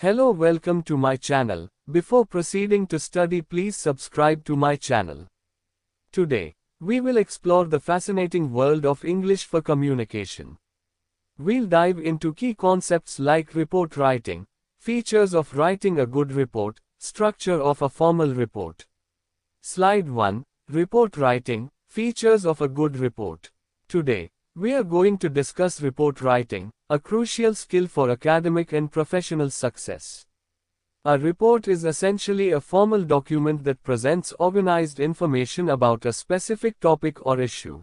Hello, welcome to my channel. Before proceeding to study, please subscribe to my channel. Today, we will explore the fascinating world of English for communication. We'll dive into key concepts like report writing, features of writing a good report, structure of a formal report. Slide 1, Report writing, features of a good report. Today, we are going to discuss report writing, a crucial skill for academic and professional success. A report is essentially a formal document that presents organized information about a specific topic or issue.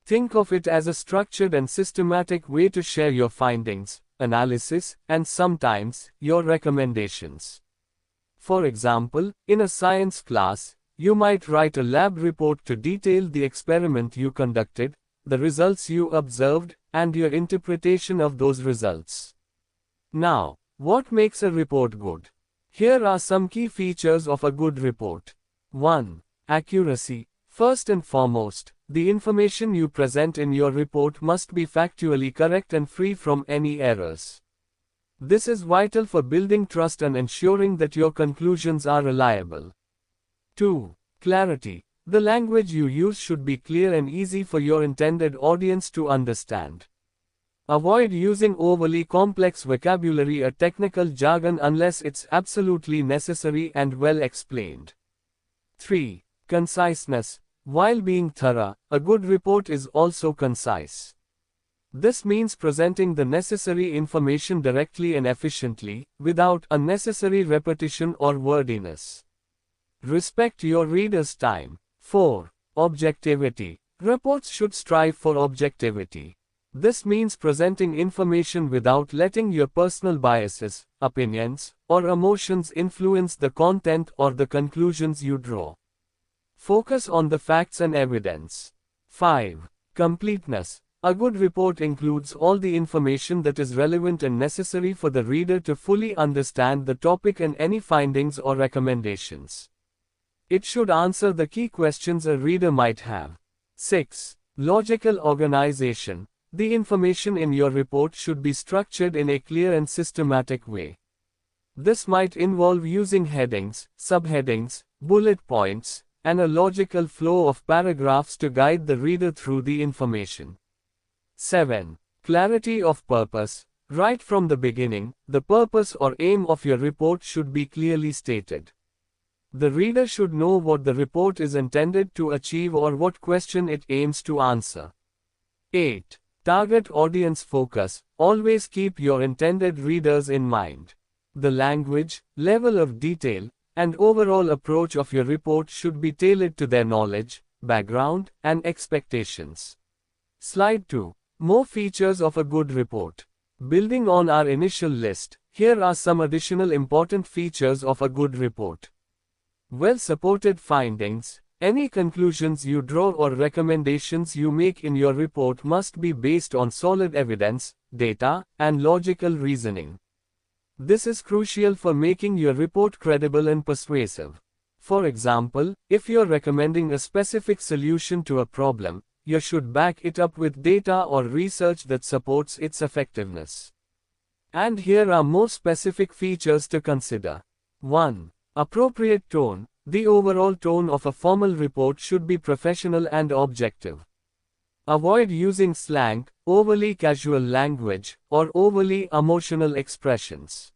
Think of it as a structured and systematic way to share your findings, analysis, and sometimes, your recommendations. For example, in a science class, you might write a lab report to detail the experiment you conducted, the results you observed, and your interpretation of those results. Now, what makes a report good? Here are some key features of a good report. 1. Accuracy. First and foremost, the information you present in your report must be factually correct and free from any errors. This is vital for building trust and ensuring that your conclusions are reliable. 2. Clarity. The language you use should be clear and easy for your intended audience to understand. Avoid using overly complex vocabulary or technical jargon unless it's absolutely necessary and well explained. 3. Conciseness. While being thorough, a good report is also concise. This means presenting the necessary information directly and efficiently, without unnecessary repetition or wordiness. Respect your reader's time. 4. Objectivity. Reports should strive for objectivity. This means presenting information without letting your personal biases, opinions, or emotions influence the content or the conclusions you draw. Focus on the facts and evidence. 5. Completeness. A good report includes all the information that is relevant and necessary for the reader to fully understand the topic and any findings or recommendations. It should answer the key questions a reader might have. 6. Logical organization. The information in your report should be structured in a clear and systematic way. This might involve using headings, subheadings, bullet points, and a logical flow of paragraphs to guide the reader through the information. 7. Clarity of purpose. Right from the beginning, the purpose or aim of your report should be clearly stated. The reader should know what the report is intended to achieve or what question it aims to answer. 8. Target audience focus. Always keep your intended readers in mind. The language, level of detail, and overall approach of your report should be tailored to their knowledge, background, and expectations. Slide 2. More features of a good report. Building on our initial list, here are some additional important features of a good report. Well-supported findings. Any conclusions you draw or recommendations you make in your report must be based on solid evidence, data, and logical reasoning. This is crucial for making your report credible and persuasive. For example, if you're recommending a specific solution to a problem, you should back it up with data or research that supports its effectiveness. And here are more specific features to consider. 1. Appropriate tone. The overall tone of a formal report should be professional and objective. Avoid using slang, overly casual language, or overly emotional expressions.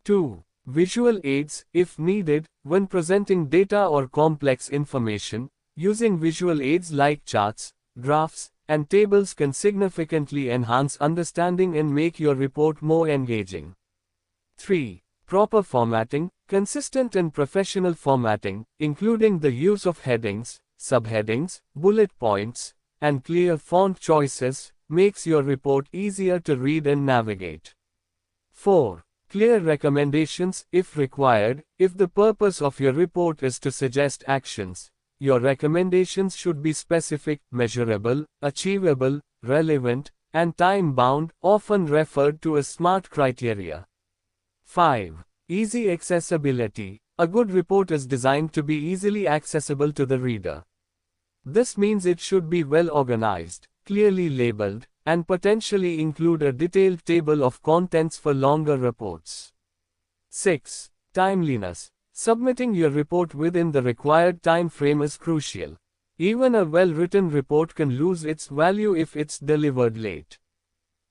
2. Visual aids, if needed, when presenting data or complex information, using visual aids like charts, graphs, and tables can significantly enhance understanding and make your report more engaging. 3. Proper formatting. Consistent and professional formatting, including the use of headings, subheadings, bullet points, and clear font choices, makes your report easier to read and navigate. 4. Clear recommendations, if required. If the purpose of your report is to suggest actions, your recommendations should be specific, measurable, achievable, relevant, and time-bound, often referred to as SMART criteria. 5. Easy accessibility. A good report is designed to be easily accessible to the reader. This means it should be well organized, clearly labeled, and potentially include a detailed table of contents for longer reports. 6. Timeliness. Submitting your report within the required time frame is crucial. Even a well-written report can lose its value if it's delivered late.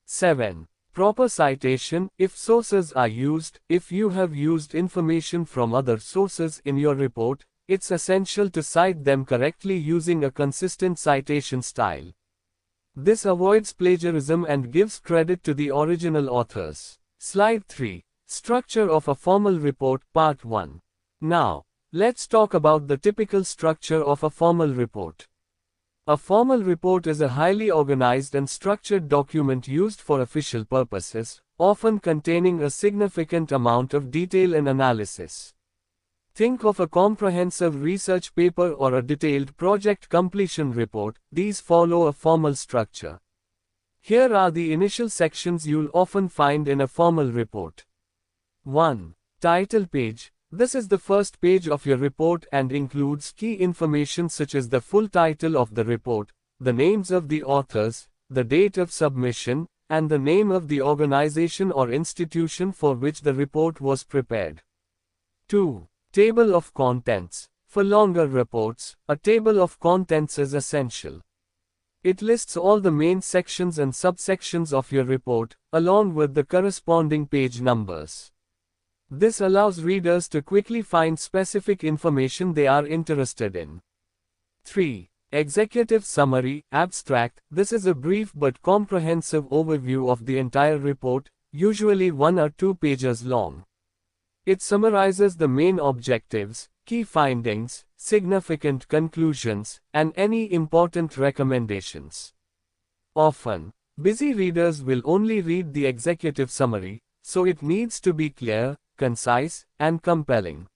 7. Proper citation. If sources are used, if you have used information from other sources in your report, it's essential to cite them correctly using a consistent citation style. This avoids plagiarism and gives credit to the original authors. Slide 3. Structure of a formal report, Part 1. Now, let's talk about the typical structure of a formal report. A formal report is a highly organized and structured document used for official purposes, often containing a significant amount of detail and analysis. Think of a comprehensive research paper or a detailed project completion report. These follow a formal structure. Here are the initial sections you'll often find in a formal report. 1. Title page. This is the first page of your report and includes key information such as the full title of the report, the names of the authors, the date of submission, and the name of the organization or institution for which the report was prepared. 2. Table of contents. For longer reports, a table of contents is essential. It lists all the main sections and subsections of your report, along with the corresponding page numbers. This allows readers to quickly find specific information they are interested in. 3. Executive summary, abstract. This is a brief but comprehensive overview of the entire report, usually 1 or 2 pages long. It summarizes the main objectives, key findings, significant conclusions, and any important recommendations. Often, busy readers will only read the executive summary, so it needs to be clear, concise, and compelling.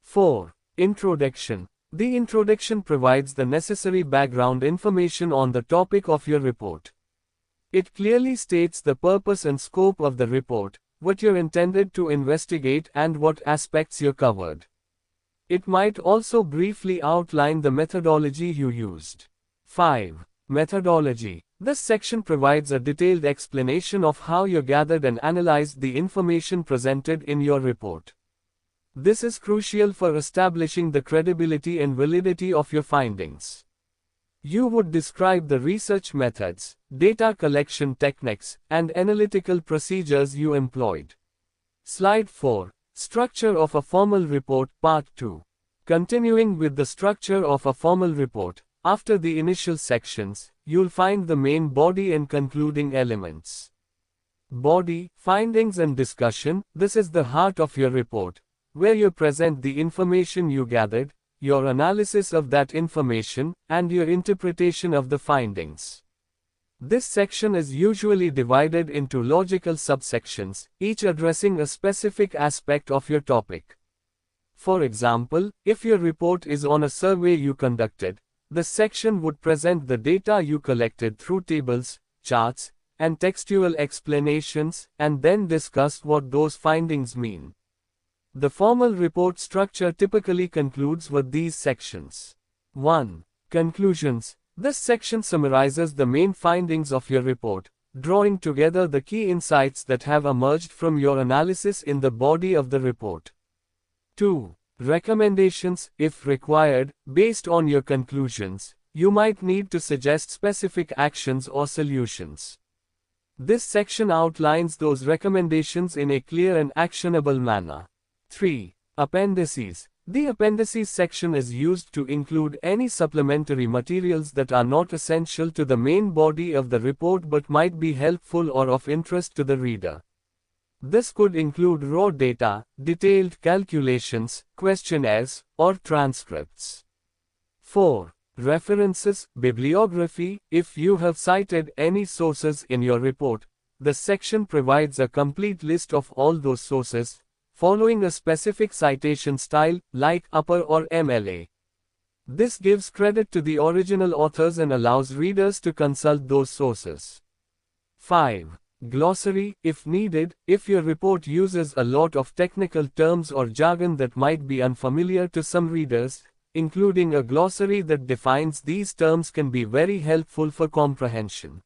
4. Introduction. The introduction provides the necessary background information on the topic of your report. It clearly states the purpose and scope of the report, what you're intended to investigate, and what aspects you covered. It might also briefly outline the methodology you used. 5. Methodology. This section provides a detailed explanation of how you gathered and analyzed the information presented in your report. This is crucial for establishing the credibility and validity of your findings. You would describe the research methods, data collection techniques, and analytical procedures you employed. Slide 4. Structure of a formal report, Part 2. Continuing with the structure of a formal report, after the initial sections, you'll find the main body and concluding elements. Body, findings and discussion. This is the heart of your report, where you present the information you gathered, your analysis of that information, and your interpretation of the findings. This section is usually divided into logical subsections, each addressing a specific aspect of your topic. For example, if your report is on a survey you conducted, the section would present the data you collected through tables, charts, and textual explanations, and then discuss what those findings mean. The formal report structure typically concludes with these sections. 1. Conclusions. This section summarizes the main findings of your report, drawing together the key insights that have emerged from your analysis in the body of the report. 2. Recommendations. If required, based on your conclusions, you might need to suggest specific actions or solutions. This section outlines those recommendations in a clear and actionable manner. 3. Appendices. The appendices section is used to include any supplementary materials that are not essential to the main body of the report but might be helpful or of interest to the reader. This could include raw data, detailed calculations, questionnaires, or transcripts. 4. References, bibliography. If you have cited any sources in your report, the section provides a complete list of all those sources, following a specific citation style, like upper or MLA. This gives credit to the original authors and allows readers to consult those sources. 5. Glossary. If needed, if your report uses a lot of technical terms or jargon that might be unfamiliar to some readers, including a glossary that defines these terms can be very helpful for comprehension.